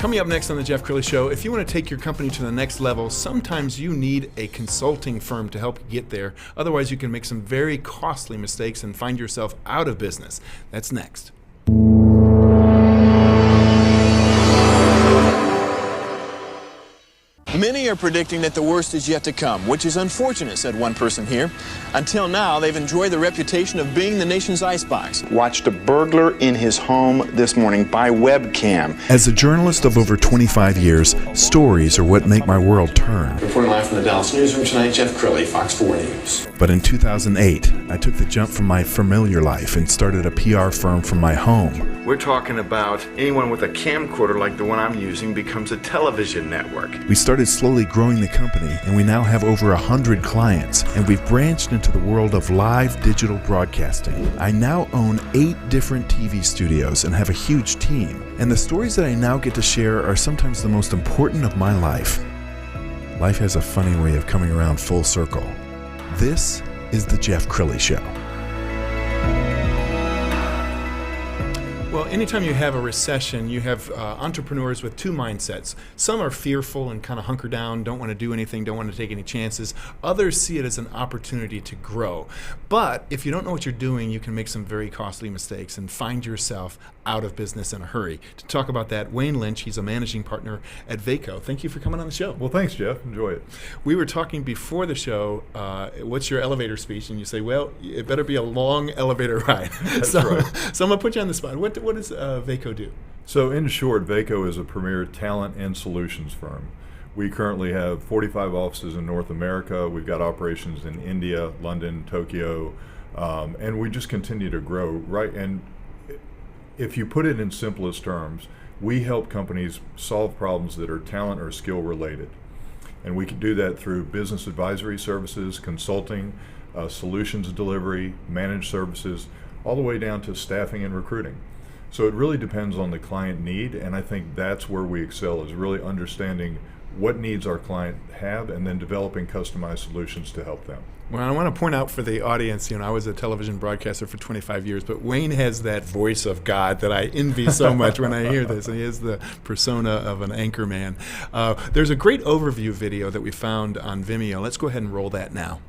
Coming up next on the Jeff Crilley Show, if you want to take your company to the next level, sometimes you need a consulting firm to help you get there. Otherwise, you can make some very costly mistakes and find yourself out of business. That's next. Many are predicting that the worst is yet to come, which is unfortunate, said one person here. Until now, they've enjoyed the reputation of being the nation's icebox. Watched a burglar in his home this morning by webcam. As a journalist of over 25 years, stories are what make my world turn. Reporting live from the Dallas newsroom tonight, Jeff Crilley, Fox 4 News. But in 2008, I took the jump from my familiar life and started a PR firm from my home. We're talking about anyone with a camcorder like the one I'm using becomes a television network. We started slowly growing the company, and we now have over 100 clients, and we've branched into the world of live digital broadcasting. I now own 8 different TV studios and have a huge team, and the stories that I now get to share are sometimes the most important of my life. Life has a funny way of coming around full circle. This is the Jeff Crilley Show. Well, anytime you have a recession, you have entrepreneurs with two mindsets. Some are fearful and kind of hunker down, don't want to do anything, don't want to take any chances. Others see it as an opportunity to grow. But if you don't know what you're doing, you can make some very costly mistakes and find yourself out of business in a hurry. To talk about that, Wayne Lynch, he's a managing partner at Vaco. Thank you for coming on the show. Well, thanks, Jeff. Enjoy it. We were talking before the show, what's your elevator speech? And you say, well, it better be a long elevator ride. That's so, right. So I'm going to put you on the spot. What does Vaco do? So in short, Vaco is a premier talent and solutions firm. We currently have 45 offices in North America. We've got operations in India, London, Tokyo, and we just continue to grow, right? And if you put it in simplest terms, we help companies solve problems that are talent or skill related. And we can do that through business advisory services, consulting, solutions delivery, managed services, all the way down to staffing and recruiting. So it really depends on the client need, and I think that's where we excel, is really understanding what needs our client have and then developing customized solutions to help them. Well, I want to point out for the audience, I was a television broadcaster for 25 years, but Wayne has that voice of God that I envy so much when I hear this. He has the persona of an anchor man. There's a great overview video that we found on Vimeo. Let's go ahead and roll that now.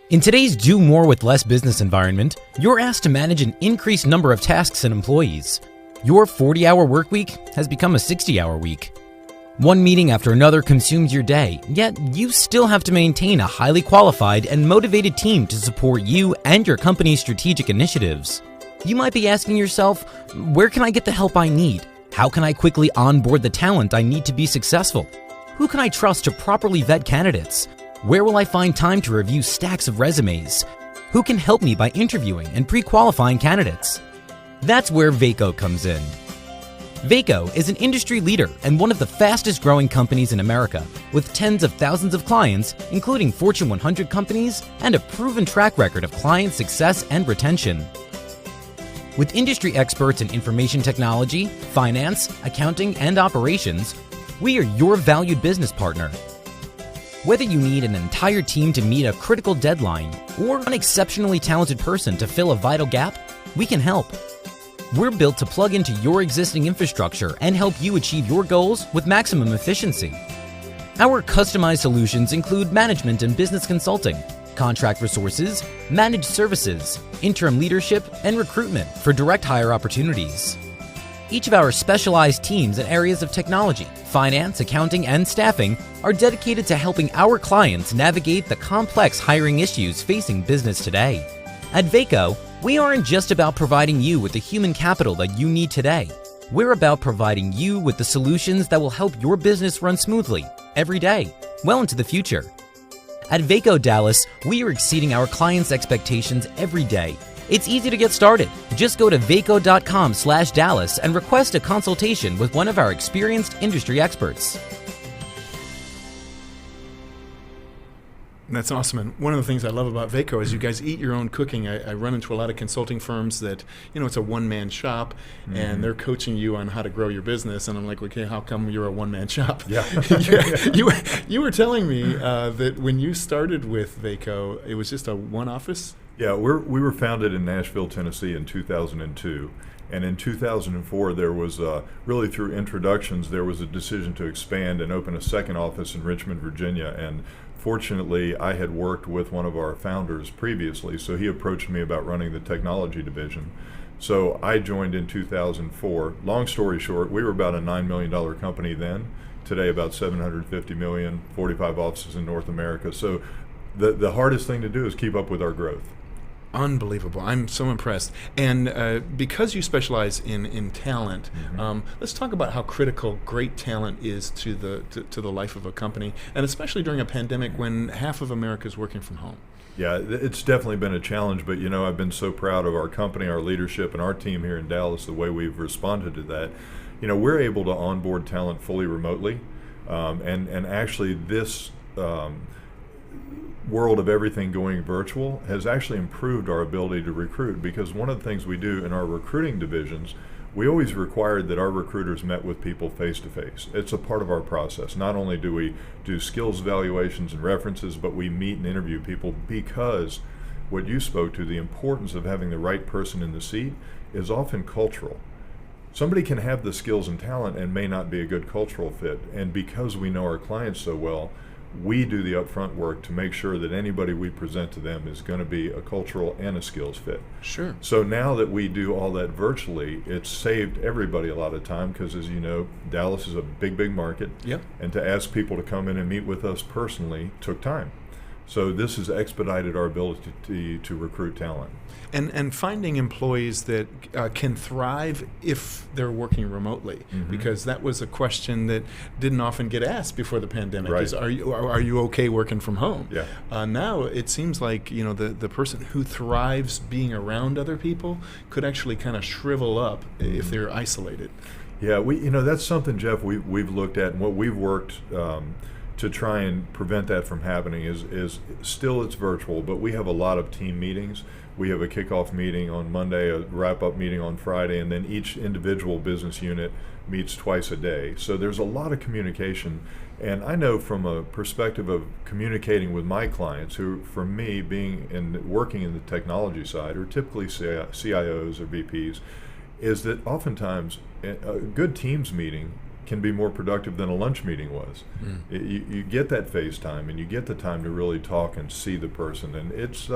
In today's do more with less business environment, you're asked to manage an increased number of tasks and employees. Your 40-hour work week has become a 60-hour week. One meeting after another consumes your day, yet you still have to maintain a highly qualified and motivated team to support you and your company's strategic initiatives. You might be asking yourself, where can I get the help I need? How can I quickly onboard the talent I need to be successful? Who can I trust to properly vet candidates? Where will I find time to review stacks of resumes? Who can help me by interviewing and pre-qualifying candidates? That's where Vaco comes in. Vaco is an industry leader and one of the fastest growing companies in America, with tens of thousands of clients, including Fortune 100 companies, and a proven track record of client success and retention. With industry experts in information technology, finance, accounting, and operations, we are your valued business partner. Whether you need an entire team to meet a critical deadline or an exceptionally talented person to fill a vital gap, we can help. We're built to plug into your existing infrastructure and help you achieve your goals with maximum efficiency. Our customized solutions include management and business consulting, contract resources, managed services, interim leadership, and recruitment for direct hire opportunities. Each of our specialized teams in areas of technology, finance, accounting, and staffing are dedicated to helping our clients navigate the complex hiring issues facing business today. At Vaco, we aren't just about providing you with the human capital that you need today. We're about providing you with the solutions that will help your business run smoothly, every day, well into the future. At Vaco Dallas, we are exceeding our clients' expectations every day. It's easy to get started. Just go to vaco.com/Dallas and request a consultation with one of our experienced industry experts. That's awesome. And one of the things I love about Vaco is you guys eat your own cooking. I run into a lot of consulting firms that, it's a one-man shop, and they're coaching you on how to grow your business. And I'm like, okay, how come you're a one-man shop? Yeah. You were telling me that when you started with Vaco, it was just a one office? Yeah, we were founded in Nashville, Tennessee in 2002. And in 2004, there was really through introductions, there was a decision to expand and open a second office in Richmond, Virginia. And fortunately, I had worked with one of our founders previously, so he approached me about running the technology division. So I joined in 2004. Long story short, we were about a $9 million company then. Today, about $750 million, 45 offices in North America. So the hardest thing to do is keep up with our growth. Unbelievable. I'm so impressed. And because you specialize in talent, let's talk about how critical great talent is to the life of a company, and especially during a pandemic when half of America is working from home. Yeah, it's definitely been a challenge, but I've been so proud of our company, our leadership, and our team here in Dallas, the way we've responded to that. We're able to onboard talent fully remotely, and actually this world of everything going virtual has actually improved our ability to recruit, because one of the things we do in our recruiting divisions, we always required that our recruiters met with people face to face. It's a part of our process. Not only do we do skills evaluations and references, but we meet and interview people, because what you spoke to, the importance of having the right person in the seat, is often cultural. Somebody can have the skills and talent and may not be a good cultural fit. And because we know our clients so well, we do the upfront work to make sure that anybody we present to them is going to be a cultural and a skills fit. Sure. So now that we do all that virtually, it's saved everybody a lot of time, because as you know, Dallas is a big market. Yep. And to ask people to come in and meet with us personally took time. So this has expedited our ability to recruit talent. And finding employees that can thrive if they're working remotely, because that was a question that didn't often get asked before the pandemic. Right. Is are you okay working from home? Yeah. Now it seems like the person who thrives being around other people could actually kind of shrivel up if they're isolated. Yeah, that's something, Jeff, we've looked at, and what we've worked to try and prevent that from happening is still it's virtual, but we have a lot of team meetings. We have a kickoff meeting on Monday, a wrap-up meeting on Friday, and then each individual business unit meets twice a day. So there's a lot of communication, and I know from a perspective of communicating with my clients, who, for me, working in the technology side, are typically CIOs or VPs, is that oftentimes a good Teams meeting can be more productive than a lunch meeting was. You get that face time, and you get the time to really talk and see the person, and it's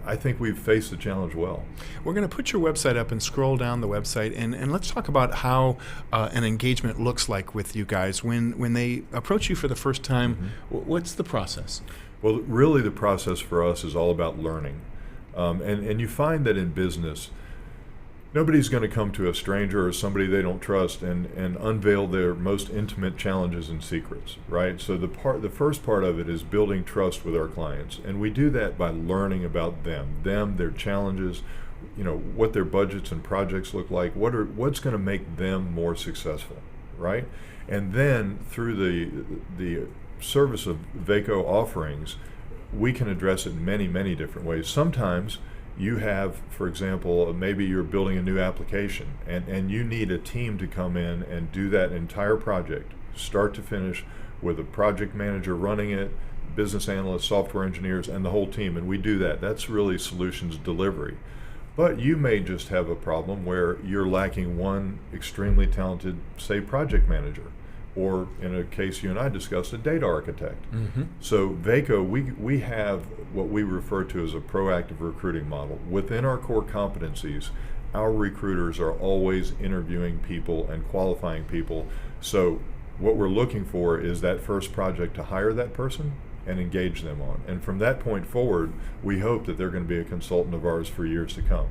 I think we've faced the challenge well. We're going to put your website up and scroll down the website, and let's talk about how an engagement looks like with you guys. When they approach you for the first time, what's the process? Well, really the process for us is all about learning. And you find that in business, nobody's going to come to a stranger or somebody they don't trust and unveil their most intimate challenges and secrets, right? So the first part of it is building trust with our clients, and we do that by learning about them, their challenges, what their budgets and projects look like, what's going to make them more successful, right? And then through the service of Vaco offerings, we can address it in many different ways. Sometimes you have, for example, maybe you're building a new application and you need a team to come in and do that entire project, start to finish, with a project manager running it, business analysts, software engineers, and the whole team, and we do that. That's really solutions delivery. But you may just have a problem where you're lacking one extremely talented, say, project manager, or in a case you and I discussed, a data architect. So Vaco, we have what we refer to as a proactive recruiting model. Within our core competencies, our recruiters are always interviewing people and qualifying people. So what we're looking for is that first project to hire that person and engage them on. And from that point forward, we hope that they're going to be a consultant of ours for years to come.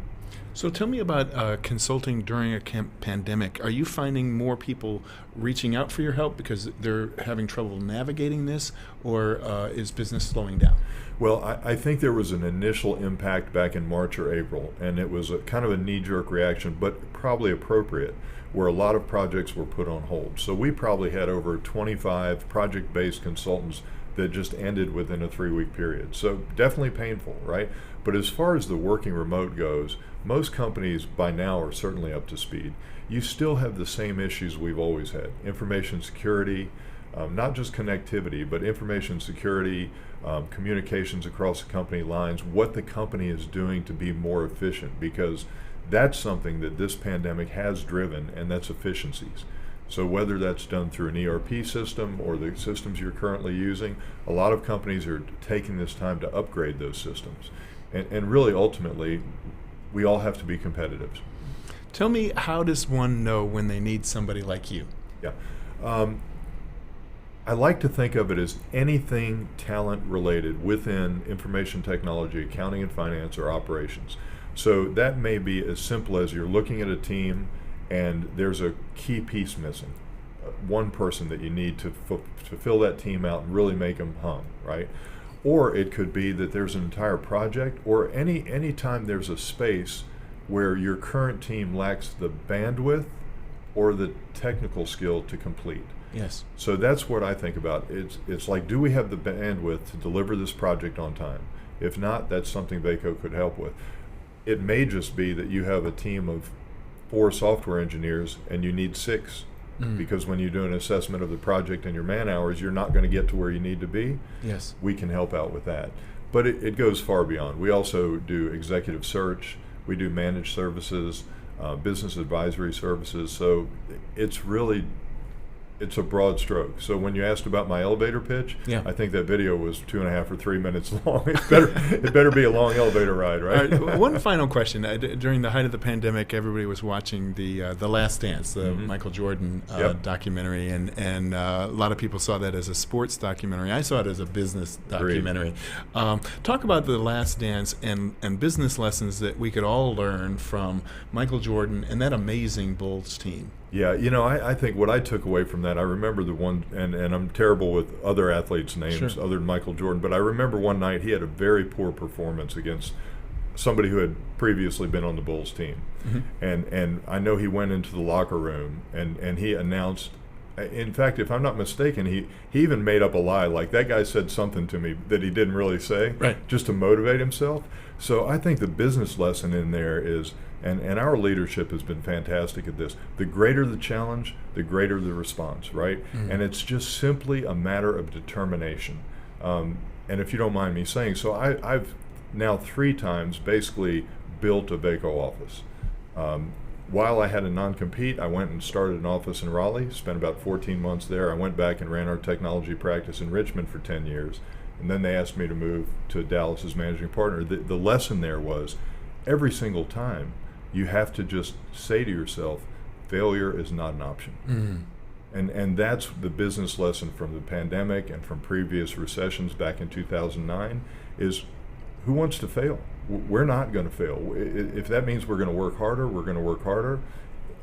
So tell me about consulting during a pandemic. Are you finding more people reaching out for your help because they're having trouble navigating this, or is business slowing down? Well, I think there was an initial impact back in March or April, and it was kind of a knee-jerk reaction, but probably appropriate, where a lot of projects were put on hold. So we probably had over 25 project-based consultants that just ended within a 3-week period. So definitely painful, right? But as far as the working remote goes, most companies by now are certainly up to speed. You still have the same issues we've always had: information security, not just connectivity, but information security, communications across the company lines, what the company is doing to be more efficient, because that's something that this pandemic has driven, and that's efficiencies. So whether that's done through an ERP system or the systems you're currently using, a lot of companies are taking this time to upgrade those systems. And really, ultimately, we all have to be competitive. Tell me, how does one know when they need somebody like you? Yeah. I like to think of it as anything talent related within information technology, accounting and finance, or operations. So that may be as simple as you're looking at a team and there's a key piece missing, one person that you need to fill that team out and really make them hum, right? Or it could be that there's an entire project, or any time there's a space where your current team lacks the bandwidth or the technical skill to complete. Yes. So that's what I think about. It's like, do we have the bandwidth to deliver this project on time? If not, that's something Vaco could help with. It may just be that you have a team of 4 software engineers and you need 6, because when you do an assessment of the project and your man hours, you're not going to get to where you need to be. Yes. We can help out with that. But it goes far beyond. We also do executive search. We do managed services, business advisory services. So it's a broad stroke. So when you asked about my elevator pitch, yeah. I think that video was 2.5 or 3 minutes long. It better be a long elevator ride, right? All right, one final question. During the height of the pandemic, everybody was watching the Last Dance, the Michael Jordan documentary, and a lot of people saw that as a sports documentary. I saw it as a business documentary. Talk about the Last Dance and business lessons that we could all learn from Michael Jordan and that amazing Bulls team. Yeah, I think what I took away from that, I remember the one, and I'm terrible with other athletes' names other than Michael Jordan, but I remember one night he had a very poor performance against somebody who had previously been on the Bulls team. And I know he went into the locker room and he announced, in fact, if I'm not mistaken, he even made up a lie, like that guy said something to me that he didn't really say, just to motivate himself. So I think the business lesson in there is, and our leadership has been fantastic at this, the greater the challenge, the greater the response, right? And it's just simply a matter of determination. And if you don't mind me saying, so I've now 3 times basically built a Vaco office. While I had a non-compete, I went and started an office in Raleigh, spent about 14 months there. I went back and ran our technology practice in Richmond for 10 years. And then they asked me to move to Dallas as managing partner. The lesson there was, every single time, you have to just say to yourself, failure is not an option. And that's the business lesson from the pandemic and from previous recessions back in 2009, is who wants to fail? We're not going to fail. If that means we're going to work harder, we're going to work harder.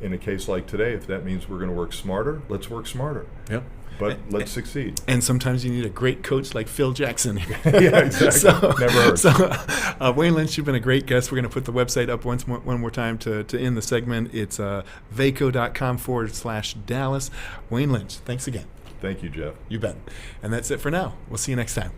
In a case like today, if that means we're going to work smarter, let's work smarter. Yep. But let's succeed. And sometimes you need a great coach like Phil Jackson. Yeah, exactly. Never heard. So, Wayne Lynch, you've been a great guest. We're going to put the website up one more time to end the segment. It's vaco.com/Dallas. Wayne Lynch, thanks again. Thank you, Jeff. You bet. And that's it for now. We'll see you next time.